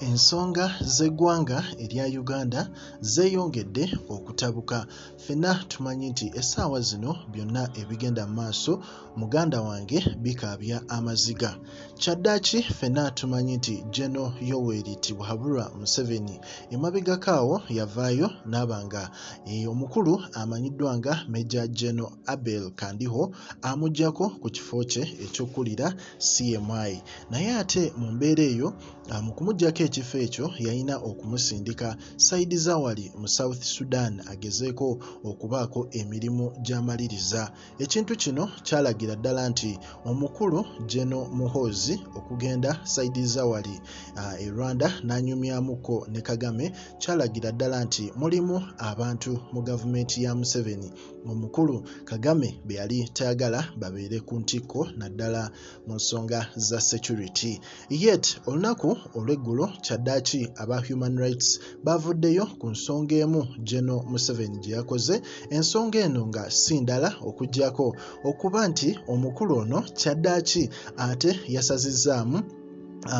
Ensonga z'eggwanga erya Uganda zeeyongedde okutabuka. Ffenna tumanyi nti essaawa zino byonna ebigenda mu maaso muganda wange bikaabya amaziga. Kyaddaaki ffenna tumanyi nti Gen Yoweri Museveni emabegako awo yavaayo n'abanga omukulu amanyiddwa nga Maj Gen Abel Kandiho amuggyako ku kifo kye ekyokulira CMI. Naye ate mu mbeera eyo mu kumuggyako ekifo ekyo yalina okumusindika sayidi za wali mu South Sudan agezeeko okubaako emirimu gy'amaliriza. Ekintu kino kyalagira ddala nti omukulu Gen Muhoozi okugenda sayidi za wali e Rwanda n'anyumyamuko ne Kagame kyalagira ddala nti mulimu abantu mu gavumenti ya Museveni omukulu Kagame be yali tayagala babeere ku ntikko naddala mu nsonga za security. Yet olunaku olw'eggulo kyaddaaki aba human rights bavuddeyo ku nsonga emu Gen Museveni gye yakoze, ensonga eno nga si ndala okuggyako okuba nti omukulu ono kyaddaaki ate yasazizzaamu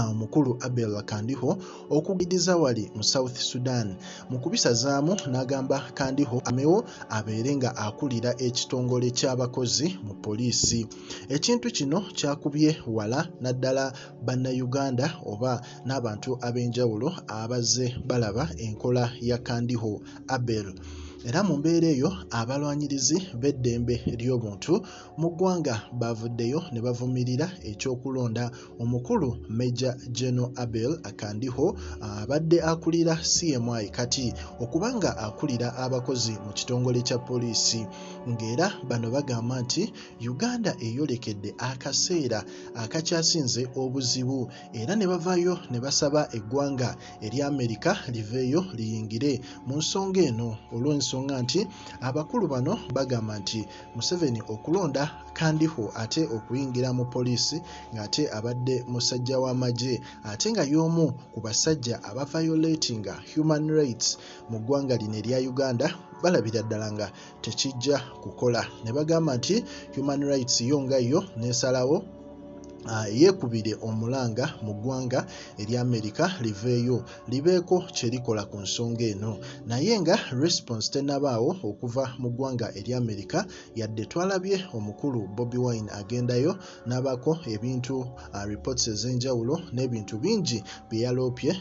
omukulu Abel Kandiho okugiddiza wali mu South Sudan. Mu kubisazaamu n'agamba Kandiho amewo abeere nga akulira ekitongole ky'abakozi mu poliisi. Ekintu kino kyakubye wala naddala bannayuganda oba n'abantu ab'enjawulo abazze balaba enkola ya Kandiho Abel. Era mu mbeera eyo abalwanyirizi b'eddembe ly'obuntu mu ggwanga bavuddeyo ne bavumirira ekyokulonda omukulu Maj Gen Abel Kandiho abadde akulira CMI kati okubanga akulira abakozi mu kitongole kya poliisi, ng'era bano bagamba nti Uganda eyolekedde akaseera akakyasinze obuzibu, era ne bavaayo ne basaba eggwanga erya Amerika liveeyo liyingire mu nsonga eno olw'ensonga nti abakulu bano bagamba nti Museveni okulonda Kandiho ate okuyingira mu poliisi ng'ate abadde musajja w'amagye ate nga y'omu ku basajja aba violatinga human rights mu ggwanga lino erya Uganda balabira ddala nga tekijja kukola. Ne bagamba nti human rights yo nga yo n'esalawo yeekubire omulanga mu ggwanga erya Amerika liveeyo libeeko kye likola ku nsonga eno. Naye nga response tennabaawo okuva mu ggwanga erya Amerika yadde twalabye omukulu Bobi Wine agendayo n'abaako ebintu reports ez'enjawulo n'ebintu bingi bye yaloopye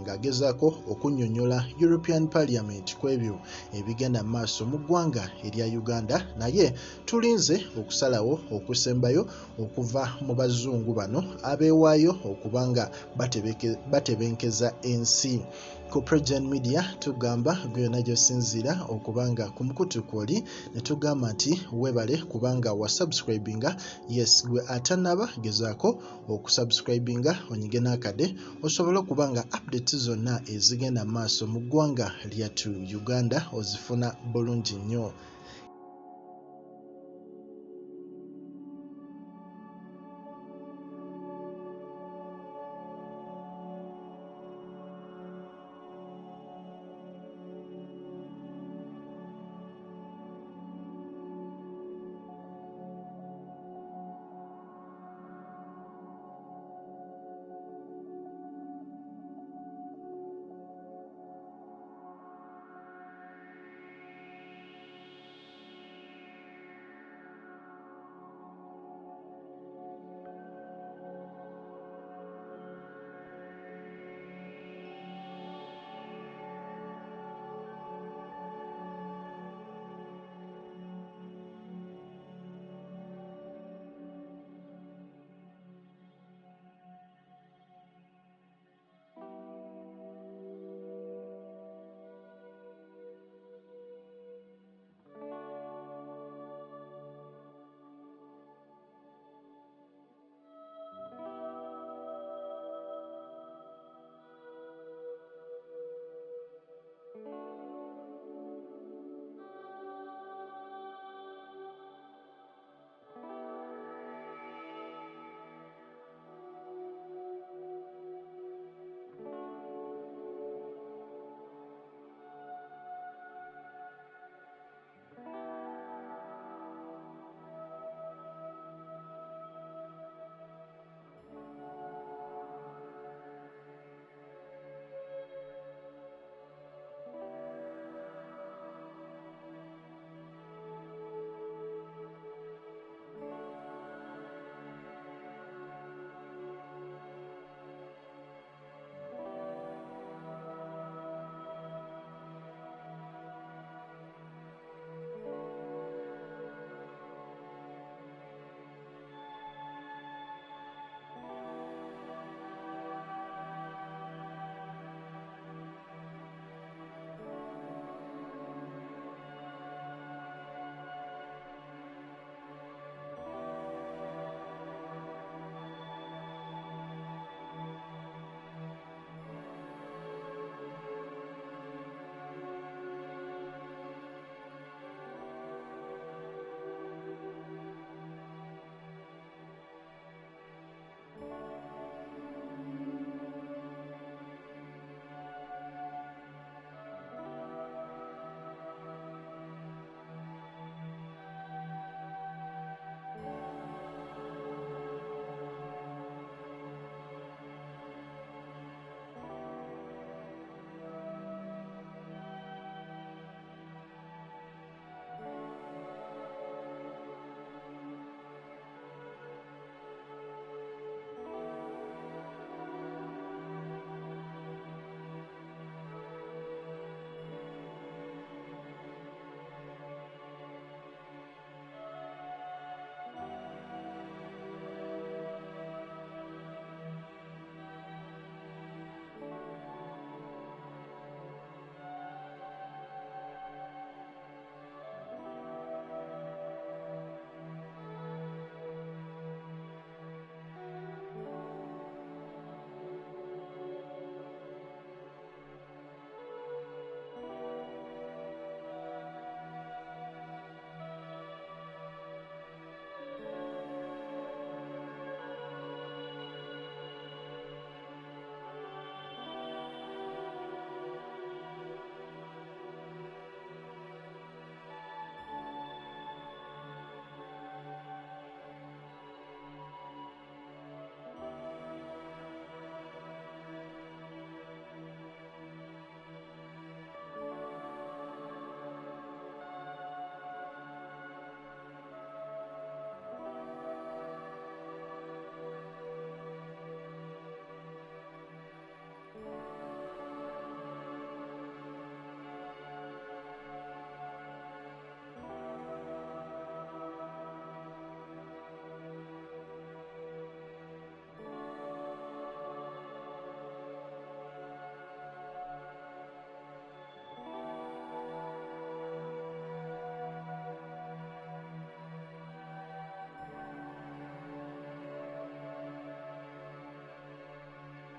ng'agezaako okunnyonnyola European Parliament ku ebyo ebigenda mu maaso mu ggwanga erya Uganda. Naye tulinze okusalawo okusembayo okuva mu bazungu bano abeewaayo okubanga batebenkeza ensi. Ku President Media tugamba gwonna gy'osinziira okubanga ku mukutu kwoli ne tugamba nti weebale kubanga wasubscribinga. Yes, gwe atannaba gezaako okusubscribinga onyige n'akade osobole okubanga updates zonna ezigenda mu maaso mu ggwanga lyattu Uganda ozifuna bulungi nnyo.